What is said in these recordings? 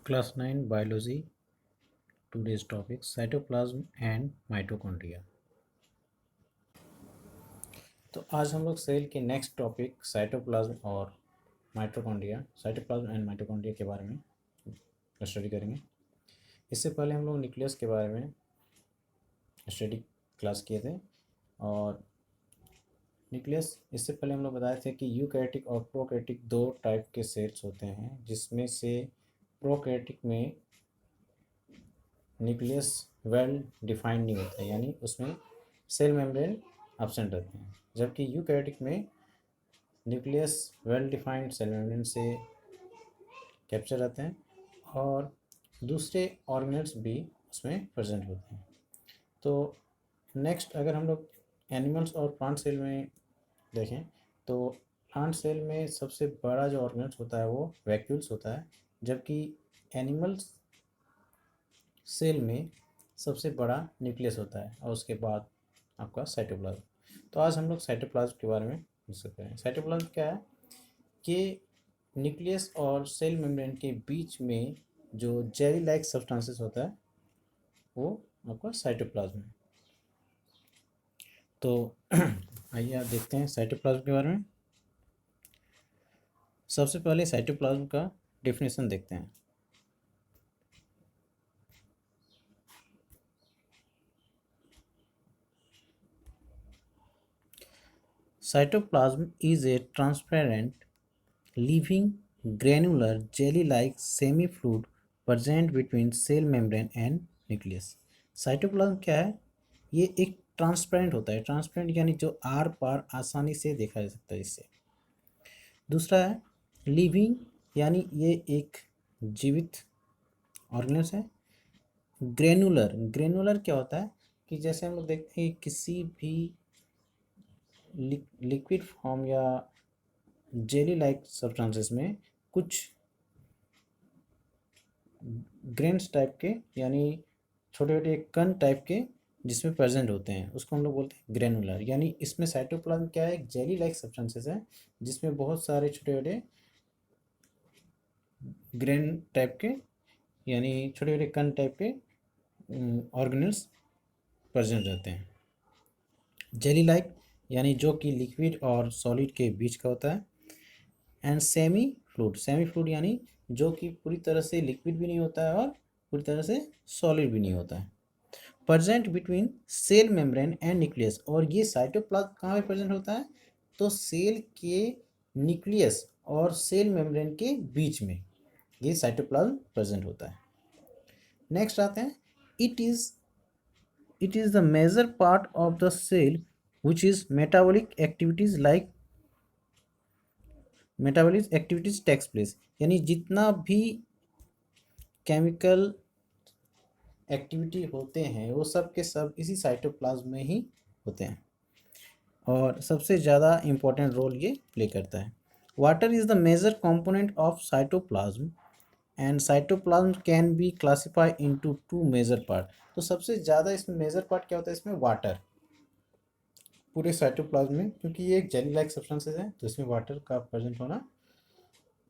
Class 9 Biology. Today's topic cytoplasm and mitochondria. तो आज हम लोग सेल के नेक्स्ट टॉपिक साइटोप्लाज्म और माइटोकॉन्ड्रिया, साइटोप्लाज्म एंड माइटोकॉन्ड्रिया के बारे में स्टडी करेंगे। इससे पहले हम लोग न्यूक्लियस के बारे में स्टडी क्लास किए थे और न्यूक्लियस इससे पहले हम लोग बताए थे कि यूकैरियोटिक और प्रोकैरियोटिक दो टाइप के सेल्स होते हैं, जिसमें से प्रोकैरियोटिक में न्यूक्लियस वेल डिफाइंड नहीं होता है, यानी उसमें सेल मेम्ब्रेन एब्सेंट रहते हैं, जबकि यूकैरियोटिक में nucleus well defined cell membrane से कैप्चर रहते हैं और दूसरे ऑर्गेनेल्स भी उसमें प्रेजेंट होते हैं। तो नेक्स्ट अगर हम लोग एनिमल्स और प्लांट सेल में देखें तो प्लांट सेल में सबसे बड़ा जो ऑर्गेनेल्स होता है वो वैक्यूल्स होता है, जबकि एनिमल्स सेल में सबसे बड़ा न्यूक्लियस होता है और उसके बाद आपका साइटोप्लाज्म। तो आज हम लोग साइटोप्लाज्म के बारे में डिस्कस करें। साइटोप्लाज्म क्या है कि न्यूक्लियस और सेल मेम्ब्रेन के बीच में जो जेली लाइक सब्सटेंसेस होता है वो आपका साइटोप्लाज्म है। तो आइए आप देखते हैं साइटोप्लाज्म के बारे में। सबसे पहले साइटोप्लाज्म का डेफिनेशन देखते हैं। Cytoplasm is a transparent, living, granular, jelly-like semi-fluid present between cell membrane and nucleus. Cytoplasm क्या है? ये एक ट्रांसपेरेंट होता है। ट्रांसपेरेंट यानी जो आर पार आसानी से देखा जा सकता है इससे। दूसरा है लिविंग, यानी ये एक जीवित ऑर्गेनिज्म है। ग्रेनुलर, ग्रेनुलर क्या होता है कि जैसे हम लोग देखते हैं किसी भी लिक्विड फॉर्म या जेली लाइक सब्सटेंसेस में कुछ ग्रेन्स टाइप के यानी छोटे छोटे कण टाइप के जिसमें प्रेजेंट होते हैं उसको हम लोग बोलते हैं ग्रेनुलर। यानी इसमें साइटोप्लाज्म क्या है, एक जेली लाइक सब्सटेंसेस है जिसमें बहुत सारे छोटे छोटे ग्रेन टाइप के यानी छोटे छोटे कण टाइप के ऑर्गेनल्स प्रेजेंट रहते हैं। जेली लाइक यानी जो कि लिक्विड और सॉलिड के बीच का होता है। And semi fluid, semi fluid यानी जो कि पूरी तरह से लिक्विड भी नहीं होता है और पूरी तरह से सॉलिड भी नहीं होता है। Present between cell membrane and nucleus, और ये साइटोप्लाज्म कहाँ पे प्रेजेंट होता है तो सेल के न्यूक्लियस और सेल मेम्ब्रेन के बीच में ये साइटोप्लाज्म प्रेजेंट होता है। नेक्स्ट आते हैं it is the major part of the cell which is metabolic activities like metabolic activities takes place, यानी जितना भी केमिकल एक्टिविटी होते हैं वो सब के सब इसी साइटोप्लाज्म में ही होते हैं और सबसे ज़्यादा इम्पोर्टेंट रोल ये प्ले करता है। Water is the major component of cytoplasm and cytoplasm can be classify into two major part. तो सबसे ज़्यादा इसमें मेजर पार्ट क्या होता है इसमें वाटर, पूरे साइटोप्लाज्म में, क्योंकि ये एक जेली लाइक सब्सटेंसेस है तो इसमें वाटर का प्रेजेंट होना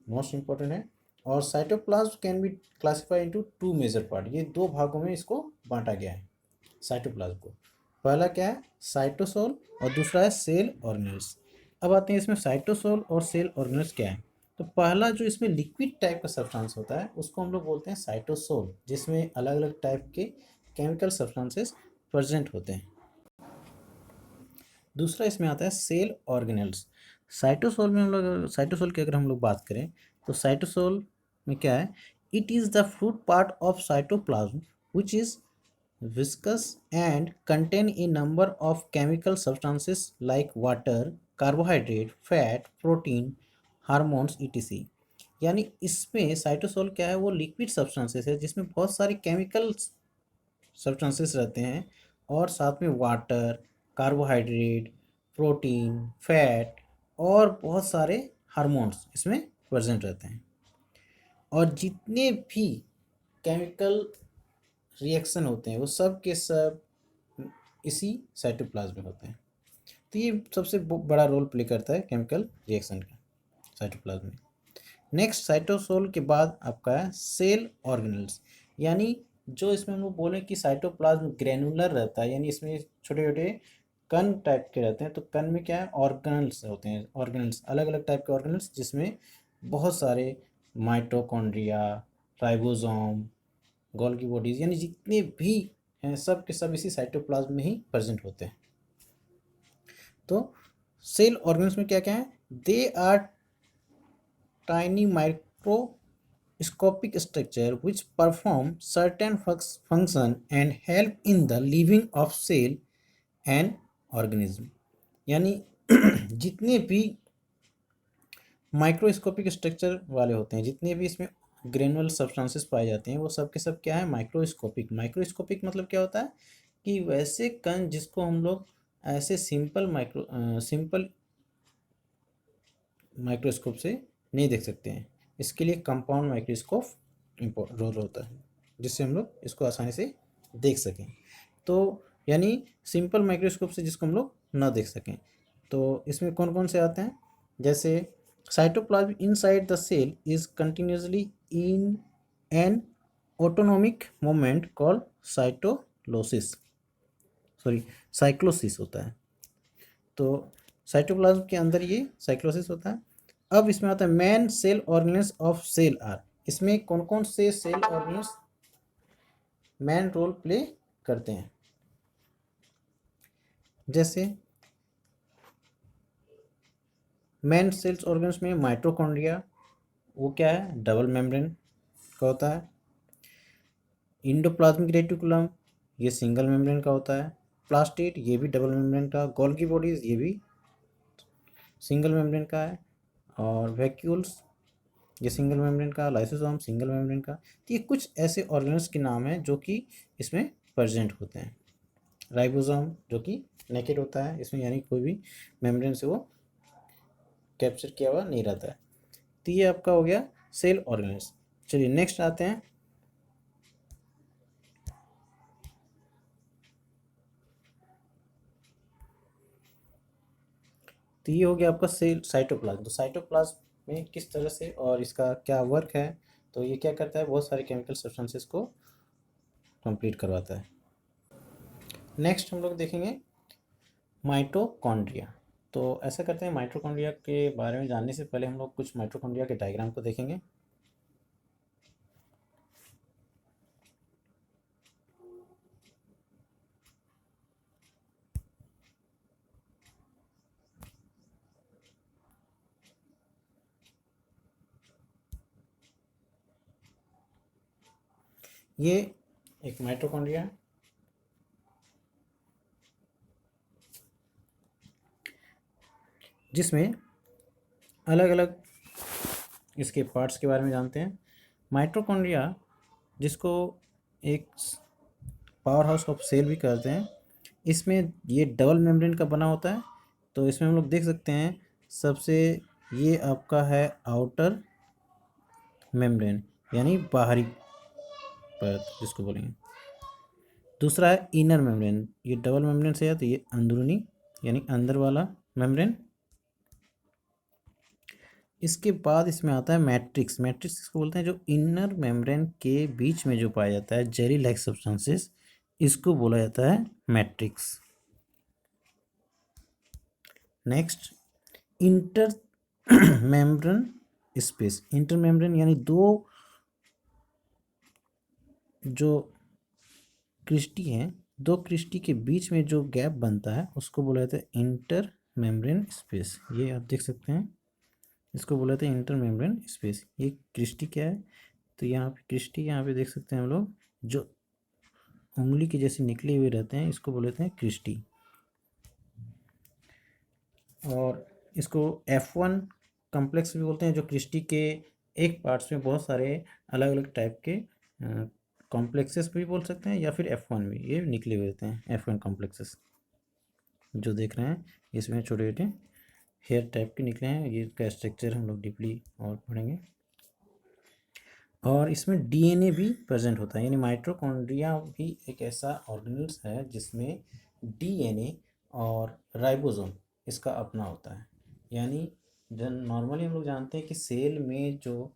मोस्ट इंपॉर्टेंट है। और cytoplasm can be classify into two major part, ये दो भागों में इसको बांटा गया है साइटोप्लाज्म को। पहला क्या है साइटोसोल और दूसरा है सेल ऑर्गेनेल्स। अब आते हैं इसमें साइटोसोल और सेल ऑर्गेनेल्स क्या है। तो पहला जो इसमें लिक्विड टाइप का सब्सटेंस होता है उसको हम लोग बोलते हैं साइटोसोल, जिसमें अलग अलग टाइप के केमिकल सब्सटेंसेस प्रेजेंट होते हैं। दूसरा इसमें आता है सेल ऑर्गेनेल्स। साइटोसोल में हम लोग, साइटोसोल की अगर हम लोग बात करें तो साइटोसोल में क्या है, it is the fruit part of cytoplasm which is viscous and contain a number of chemical substances like water, carbohydrate, fat, protein, hormones etc. यानी इसमें साइटोसोल क्या है, वो लिक्विड सब्सटेंसेस है जिसमें बहुत सारे केमिकल सब्सटेंसेस रहते हैं और साथ में वाटर, कार्बोहाइड्रेट, प्रोटीन, फैट और बहुत सारे हार्मोन्स इसमें प्रेजेंट रहते हैं। और जितने भी केमिकल रिएक्शन होते हैं वो सब के सब इसी साइटोप्लाज्म में होते हैं। तो ये सबसे बड़ा रोल प्ले करता है केमिकल रिएक्शन का साइटोप्लाज्म में। नेक्स्ट साइटोसोल के बाद आपका है सेल ऑर्गेनल्स, यानी जो इसमें हम लोग बोले कि साइटोप्लाज्म ग्रेनुलर रहता है, यानी इसमें छोटे छोटे कण टाइप के रहते हैं। तो कण में क्या है, ऑर्गेनल्स होते हैं, ऑर्गेनल्स अलग अलग टाइप के ऑर्गेनल्स, जिसमें बहुत सारे माइटोकॉन्ड्रिया, राइबोसोम, गोल्गी बॉडीज, यानी जितने भी हैं सब के सब इसी साइटोप्लाज्म में ही प्रेजेंट होते हैं। तो सेल ऑर्गेनल्स में क्या क्या है, they are tiny microscopic structure which perform certain function and help in the living of cell and organism, यानी जितने भी माइक्रोस्कोपिक स्ट्रक्चर वाले होते हैं, जितने भी इसमें ग्रेनुअल सब्सटेंसेस पाए जाते हैं, वो सब के सब क्या है, माइक्रोस्कोपिक। माइक्रोस्कोपिक मतलब क्या होता है कि वैसे कण जिसको हम लोग ऐसे सिंपल माइक्रोस्कोप से नहीं देख सकते हैं। इसके लिए कंपाउंड माइक्रोस्कोप रोल होता है, जिससे हम लोग इसको आसानी से देख सकें। तो यानी सिंपल माइक्रोस्कोप से जिसको हम लोग ना देख सकें। तो इसमें कौन कौन से आते हैं, जैसे cytoplasm inside the cell is continuously in an autonomic moment called cyclosis होता है। तो साइटोप्लाज्म के अंदर ये साइक्लोसिस होता है। अब इसमें आता है main cell organelles of cell are, इसमें कौन कौन से cell organelles main role play करते हैं। जैसे मेन सेल्स ऑर्गेन्स में माइटोकॉन्ड्रिया, वो क्या है, डबल मेम्ब्रेन का होता है। इंडोप्लाज्मिक रेटिकुलम, ये सिंगल मेम्ब्रेन का होता है। प्लास्टिड, ये भी डबल मेम्ब्रेन का। गोल्गी बॉडीज, ये भी सिंगल मेम्ब्रेन का है। और वैक्यूल्स, ये सिंगल मेम्ब्रेन का। लाइसोसोम सिंगल मेम्ब्रेन का। तो ये कुछ ऐसे ऑर्गेनल्स के नाम हैं जो कि इसमें प्रेजेंट होते हैं। राइबोसोम जो कि नेकेड होता है इसमें, यानी कोई भी मेम्ब्रेन से वो कैप्चर किया हुआ नहीं रहता है। तो ये आपका हो गया सेल ऑर्गेनल्स। चलिए नेक्स्ट आते हैं, तो ये हो गया आपका सेल साइटोप्लाज्म। तो साइटोप्लाज्म में किस तरह से और इसका क्या वर्क है, तो ये क्या करता है, बहुत सारे केमिकल सब्सटेंसेस को कंप्लीट करवाता है। नेक्स्ट हम लोग देखेंगे माइटोकॉन्ड्रिया। तो ऐसा करते हैं, माइटोकॉन्ड्रिया के बारे में जानने से पहले हम लोग कुछ माइटोकॉन्ड्रिया के डायग्राम को देखेंगे। ये एक माइटोकॉन्ड्रिया है, जिसमें अलग अलग इसके पार्ट्स के बारे में जानते हैं। माइटोकॉन्ड्रिया, जिसको एक पावर हाउस ऑफ सेल भी कहते हैं, इसमें ये डबल मेम्ब्रेन का बना होता है। तो इसमें हम लोग देख सकते हैं, सबसे ये आपका है आउटर मेम्ब्रेन, यानी बाहरी परत जिसको बोलेंगे। दूसरा है इनर मेम्ब्रेन, ये डबल मेम्ब्रेन से है तो ये अंदरूनी यानी अंदर वाला मेम्ब्रेन। इसके बाद इसमें आता है मैट्रिक्स। मैट्रिक्स किसको बोलते हैं, जो इनर मेम्ब्रेन के बीच में जो पाया जाता है जेली लाइक सब्सटेंसेस, इसको बोला जाता है matrix. Next inter membrane space. Inter membrane यानी दो जो क्रिस्टी हैं, दो क्रिस्टी के बीच में जो गैप बनता है उसको बोला जाता है इंटर मेम्ब्रेन स्पेस। ये आप देख सकते हैं, इसको बोला जाता है इंटर मेम्ब्रेन स्पेस। ये क्रिस्टी क्या है, तो यहाँ पे क्रिस्टी, यहाँ पे देख सकते हैं हम लोग, जो उंगली के जैसे निकले हुए रहते हैं, इसको बोले जाते हैं क्रिस्टी। और इसको F1 कम्प्लेक्स भी बोलते हैं, जो क्रिस्टी के एक पार्ट्स में बहुत सारे अलग अलग टाइप के कॉम्प्लेक्सेस भी बोल सकते हैं, या फिर F1 भी, ये निकले हुए रहते हैं F1 कॉम्प्लेक्सेस। जो देख रहे हैं इसमें छोटे छोटे हेयर टाइप के निकले हैं, ये इसका स्ट्रक्चर हम लोग डीपली और पढ़ेंगे। और इसमें डीएनए भी प्रेजेंट होता है, यानी माइटोकॉन्ड्रिया भी एक ऐसा ऑर्गेनल्स है जिसमें डीएनए और राइबोसोम इसका अपना होता है। यानी नॉर्मली हम लोग जानते हैं कि सेल में जो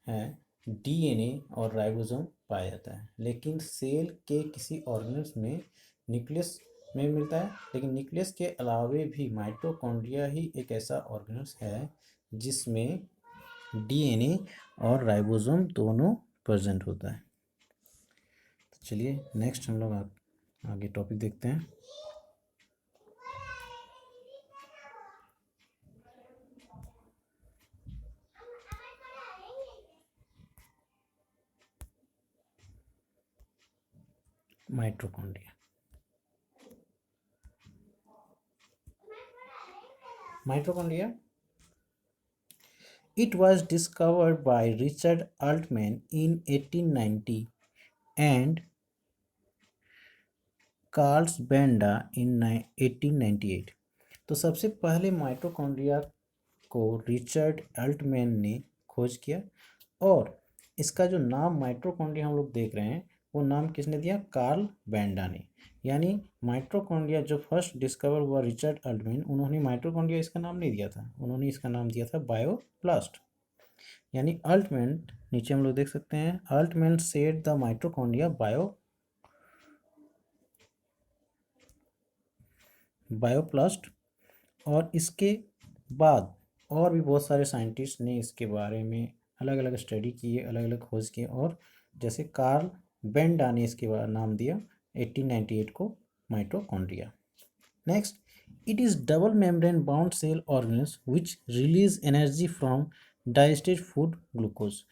है डीएनए और राइबोसोम पाया जाता है, लेकिन सेल के किसी ऑर्गेनल्स में न्यूक्लियस में मिलता है, लेकिन न्यूक्लियस के अलावे भी माइटोकॉन्ड्रिया ही एक ऐसा ऑर्गेनल्स है जिसमें डीएनए और राइबोसोम दोनों प्रेजेंट होता है। तो चलिए नेक्स्ट हम लोग आगे टॉपिक देखते हैं। Mitochondria. Mitochondria. It was discovered by Richard Altman in 1890 and Carl Benda in 1898। तो सबसे पहले माइटोकॉन्ड्रिया को रिचर्ड अल्टमैन ने खोज किया, और इसका जो नाम माइटोकॉन्ड्रिया हम लोग देख रहे हैं वो नाम किसने दिया? कार्ल बेंडा ने। यानी माइटोकॉन्ड्रिया जो फर्स्ट डिस्कवर हुआ रिचर्ड अल्टमैन, उन्होंने माइटोकॉन्ड्रिया इसका नाम नहीं दिया था, उन्होंने इसका नाम दिया था बायोप्लास्ट। यानी अल्टमैन, नीचे हम लोग देख सकते हैं, Altman said the mitochondria bioplast. और इसके बाद और भी बहुत सारे साइंटिस्ट ने इसके बारे में अलग अलग स्टडी किए, अलग अलग खोज किए, और जैसे कार्ल बेंडा ने इसके बाद नाम दिया 1898 को mitochondria. Next, it is double membrane bound cell organs which release energy from digested food glucose.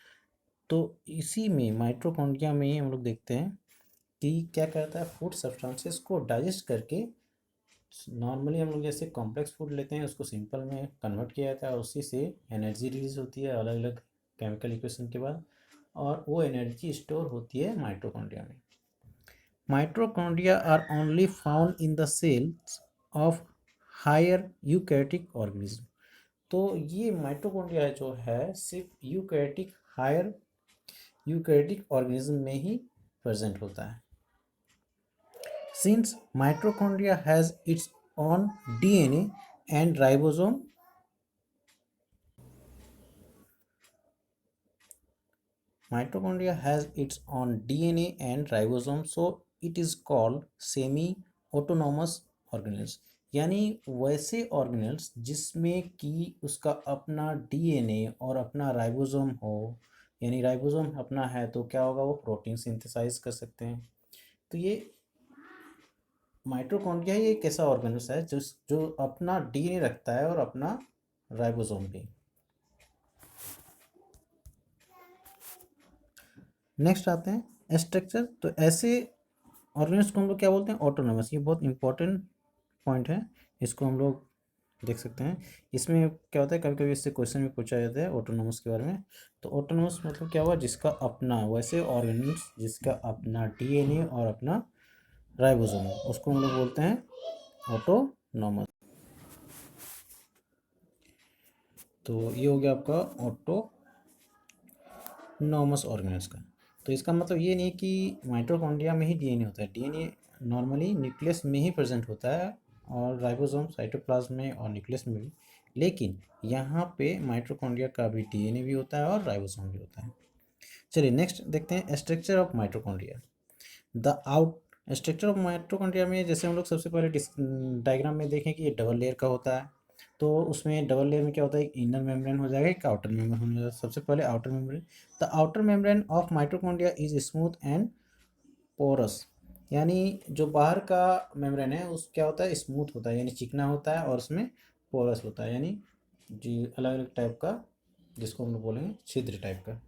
तो इसी में माइटोकॉन्ड्रिया में ही हम लोग देखते हैं कि क्या करता है, फूड सब्सटेंसेस को डाइजेस्ट करके, नॉर्मली हम लोग जैसे कॉम्प्लेक्स फूड लेते हैं उसको सिंपल में कन्वर्ट किया जाता है और उसी से एनर्जी रिलीज होती है अलग अलग केमिकल इक्वेशन के बाद, और वो एनर्जी स्टोर होती है माइटोकॉन्ड्रिया में। Mitochondria are only found in the cells of higher eukaryotic organism. तो ये माइटोकॉन्ड्रिया जो है सिर्फ हायर यूकैरियोटिक ऑर्गेनिज्म में ही प्रेजेंट होता है। Since mitochondria has its own DNA and ribosome, so it is called semi-autonomous organelles। यानी वैसे ऑर्गेनल्स जिसमें कि उसका अपना डीएनए और अपना राइबोसोम हो, यानी राइबोसोम अपना है तो क्या होगा, वो प्रोटीन सिंथेसाइज कर सकते हैं। तो ये माइटोकॉन्ड्रिया ही एक ऐसा ऑर्गेनल्स है जो अपना डीएनए रखता है और अपना राइबोसोम भी। नेक्स्ट आते हैं स्ट्रक्चर। तो ऐसे ऑर्गेनल्स को हम लोग क्या बोलते हैं? ऑटोनोमस। ये बहुत इंपॉर्टेंट पॉइंट है, इसको हम लोग देख सकते हैं। इसमें क्या होता है, कभी कभी इससे क्वेश्चन भी पूछा जाता है ऑटोनोमस के बारे में। तो ऑटोनोमस मतलब क्या हुआ, जिसका अपना, वैसे ऑर्गेनल्स जिसका अपना डीएनए और अपना राइबोसोम है उसको हम लोग बोलते हैं ऑटोनोमस। तो ये हो गया आपका ऑटोनोमस ऑर्गेनल्स का। तो इसका मतलब ये नहीं कि माइटोकॉन्ड्रिया में ही डीएनए होता है। डीएनए नॉर्मली न्यूक्लियस में ही प्रेजेंट होता है, और राइबोसोम साइटोप्लाज्म में और न्यूक्लियस में भी, लेकिन यहाँ पे माइटोकॉन्ड्रिया का भी डीएनए भी होता है और राइबोसोम भी होता है। चलिए नेक्स्ट देखते हैं structure of mitochondria. The out structure of mitochondria में जैसे हम लोग सबसे पहले डायग्राम में देखें कि ये डबल लेयर का होता है। तो उसमें डबल लेयर में क्या होता है, एक इनर मेम्ब्रेन हो जाएगा, एक आउटर मेम्ब्रेन हो जाएगा। सबसे पहले outer membrane. The outer membrane of mitochondria is smooth and porous. यानी जो बाहर का मेम्ब्रेन है उस क्या होता है, स्मूथ होता है, यानी चिकना होता है, और उसमें पोरस होता है, यानी जी अलग अलग टाइप का, जिसको हम लोग बोलेंगे छिद्र टाइप का।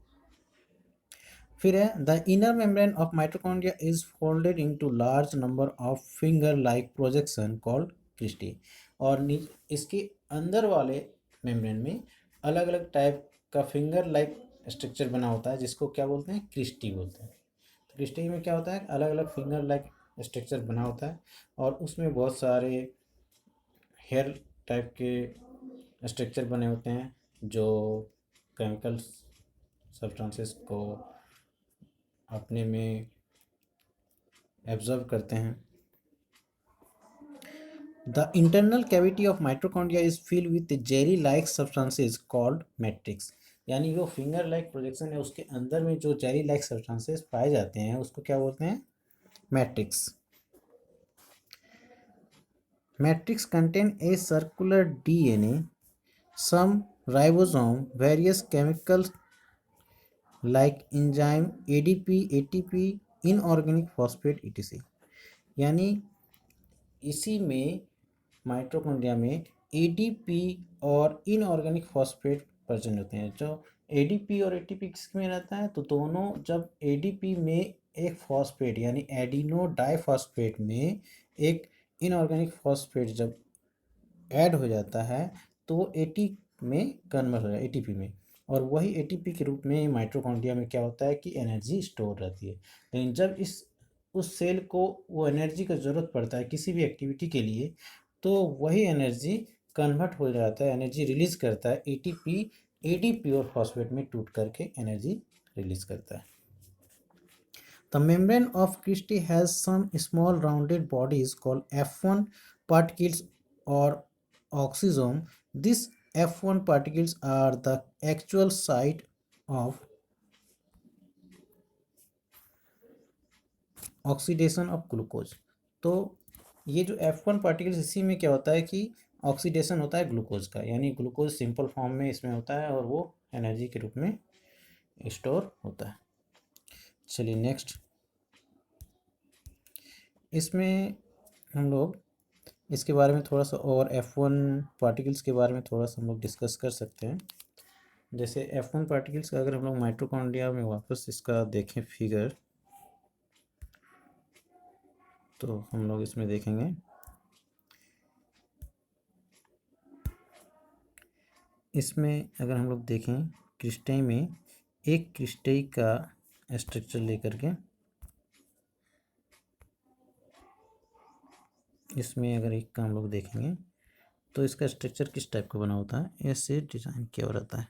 फिर है the inner membrane of mitochondria is folded into large number of finger like projection called cristae. और इसके अंदर वाले मेम्ब्रेन में अलग अलग टाइप का फिंगर लाइक स्ट्रक्चर बना होता है, जिसको क्या बोलते हैं, क्रिस्टी बोलते हैं। तो क्रिस्टी में क्या होता है, अलग अलग फिंगर लाइक स्ट्रक्चर बना होता है, और उसमें बहुत सारे हेयर टाइप के स्ट्रक्चर बने होते हैं जो केमिकल सब्सटेंसेस को अपने में एब्जॉर्व करते हैं। The internal cavity of mitochondria is filled with jelly like substances called matrix. यानी जो फिंगर लाइक प्रोजेक्शन है उसके अंदर में जो जेली लाइक सब्सटेंसेज पाए जाते हैं उसको क्या बोलते हैं? Matrix. Matrix contain a circular DNA, some ribosome, various chemicals like enzyme, ADP, ATP, inorganic phosphate etc. यानी इसी में माइटोकॉन्ड्रिया में एडीपी और इनऑर्गेनिक फॉस्फेट प्रेजेंट होते हैं। जो एडीपी और एटीपी किसमें रहता है? तो दोनों जब एडीपी में एक फॉस्फेट यानी एडिनो डाइफॉस्फेट में एक इनऑर्गेनिक फॉस्फेट जब ऐड हो जाता है तो वो एटी में कन्वर्ट हो जाए एटीपी में, और वही एटीपी के रूप में माइटोकॉन्ड्रिया में क्या होता है कि एनर्जी स्टोर रहती है। लेकिन जब इस उस सेल को वो एनर्जी का ज़रूरत पड़ता है किसी भी एक्टिविटी के लिए, तो वही एनर्जी कन्वर्ट हो जाता है, एनर्जी रिलीज करता है एटीपी एडीपी और फॉस्फेट में टूट करके एनर्जी रिलीज करता है। The membrane of Christie has some small rounded bodies called F1 particles or oxysome. These F1 particles are the actual site of oxidation of glucose. तो ये जो F1 पार्टिकल्स, इसी में क्या होता है कि ऑक्सीडेशन होता है ग्लूकोज का, यानी ग्लूकोज सिंपल फॉर्म में इसमें होता है और वो एनर्जी के रूप में स्टोर होता है। चलिए नेक्स्ट, इसमें हम लोग इसके बारे में थोड़ा सा और F1 पार्टिकल्स के बारे में थोड़ा सा हम लोग डिस्कस कर सकते हैं। जैसे F1 पार्टिकल्स का अगर हम लोग माइटोकॉन्ड्रिया में वापस इसका देखें फिगर, तो हम लोग इसमें देखेंगे इसमें अगर हम लोग देखें क्रिस्टई में एक क्रिस्टई का स्ट्रक्चर लेकर के इसमें अगर एक का हम लोग देखेंगे तो इसका स्ट्रक्चर किस टाइप का बना होता है, ऐसे डिज़ाइन किया रहता है।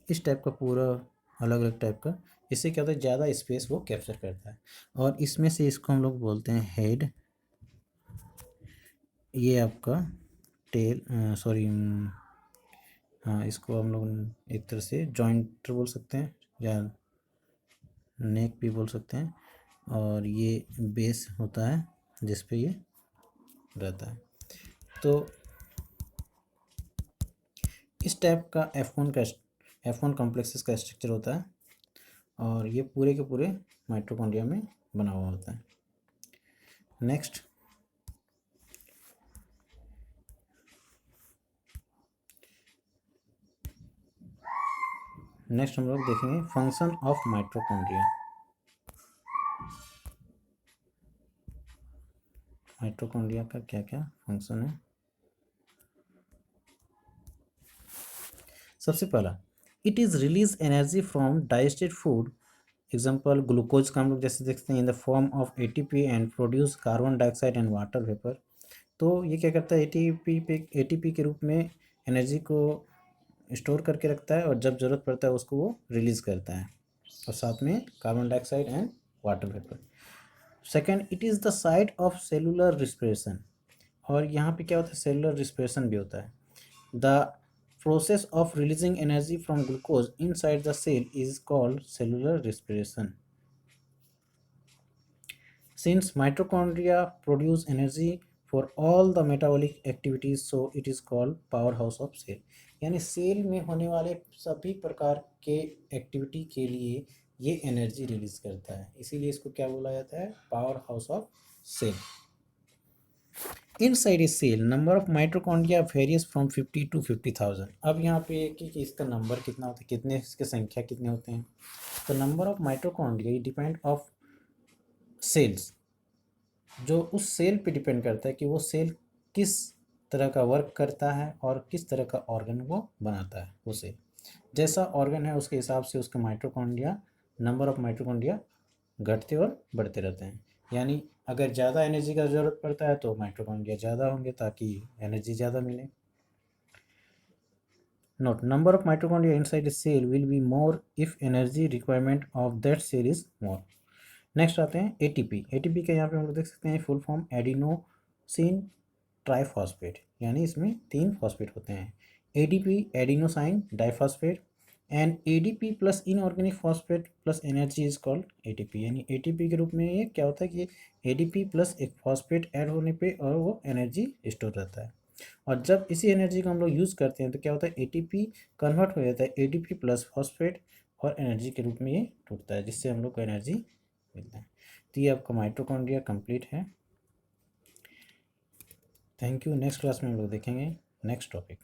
इस टाइप का पूरा अलग अलग टाइप का, इससे क्या होता है ज़्यादा स्पेस वो कैप्चर करता है। और इसमें से इसको हम लोग बोलते हैं हेड, ये आपका टेल, सॉरी, हाँ इसको हम लोग एक तरह से जॉइंटर बोल सकते हैं या नेक भी बोल सकते हैं, और ये बेस होता है जिस पे ये रहता है। तो इस टाइप का F1 कॉम्प्लेक्सेस का स्ट्रक्चर होता है और ये पूरे के पूरे माइटोकॉन्ड्रिया में बना हुआ होता है। नेक्स्ट हम लोग देखेंगे फंक्शन ऑफ माइटोकॉन्ड्रिया। माइटोकॉन्ड्रिया का क्या क्या फंक्शन है? सबसे पहला, it is release energy from digested food, example glucose का हम लोग जैसे देखते हैं in the form of ATP and produce carbon dioxide and water vapour. तो ये क्या करता है एटीपी के रूप में एनर्जी को स्टोर करके रखता है और जब ज़रूरत पड़ता है उसको वो रिलीज़ करता है, और साथ में carbon dioxide and water vapour. Second, it is the site of cellular respiration, और यहाँ पे क्या होता है सेलुलर रिस्पिरेशन भी होता है। The process of releasing energy from glucose inside the cell is called cellular respiration. Since mitochondria produce energy for all the metabolic activities, so it is called powerhouse of cell। यानी cell में होने वाले सभी प्रकार के activity के लिए ये एनर्जी रिलीज करता है, इसीलिए इसको क्या बोला जाता है? Power house of cell. Inside a cell number of mitochondria varies from 50 to 50,000। अब यहाँ पे कि इसका नंबर कितना होता है, कितने इसके संख्या कितने होते हैं? तो number of mitochondria depend of cells, जो उस सेल पे डिपेंड करता है कि वो सेल किस तरह का वर्क करता है और किस तरह का ऑर्गन वो बनाता है। वो सेल जैसा ऑर्गन है उसके हिसाब से उसके माइटोकॉन्ड्रिया, नंबर ऑफ माइटोकॉन्ड्रिया घटते और बढ़ते रहते हैं। यानी अगर ज़्यादा एनर्जी का ज़रूरत पड़ता है तो माइटोकॉन्ड्रिया ज़्यादा होंगे ताकि एनर्जी ज़्यादा मिले। Note, number of mitochondria inside a cell will be more if energy requirement of that cell is more. Next आते हैं एटीपी। एटीपी का यहाँ पे हम लोग देख सकते हैं फुल फॉर्म एडिनोसिन ट्राइफॉस्फेट, यानी इसमें 3 फॉस्फेट होते हैं। ADP adenosine diphosphate and ADP plus inorganic phosphate plus energy is called ATP. यानी एटीपी के रूप में ये क्या होता है कि एडीपी प्लस एक फॉस्फेट ऐड होने पे और वो एनर्जी स्टोर रहता है। और जब इसी एनर्जी को हम लोग यूज़ करते हैं तो क्या होता है, एटीपी कन्वर्ट हो जाता है एडीपी प्लस फॉस्फेट और एनर्जी के रूप में ये टूटता है, जिससे हम लोग को एनर्जी मिलता है। तो ये आपका माइटोकॉन्ड्रिया कंप्लीट है। Thank you. नेक्स्ट क्लास में हम लोग देखेंगे नेक्स्ट टॉपिक।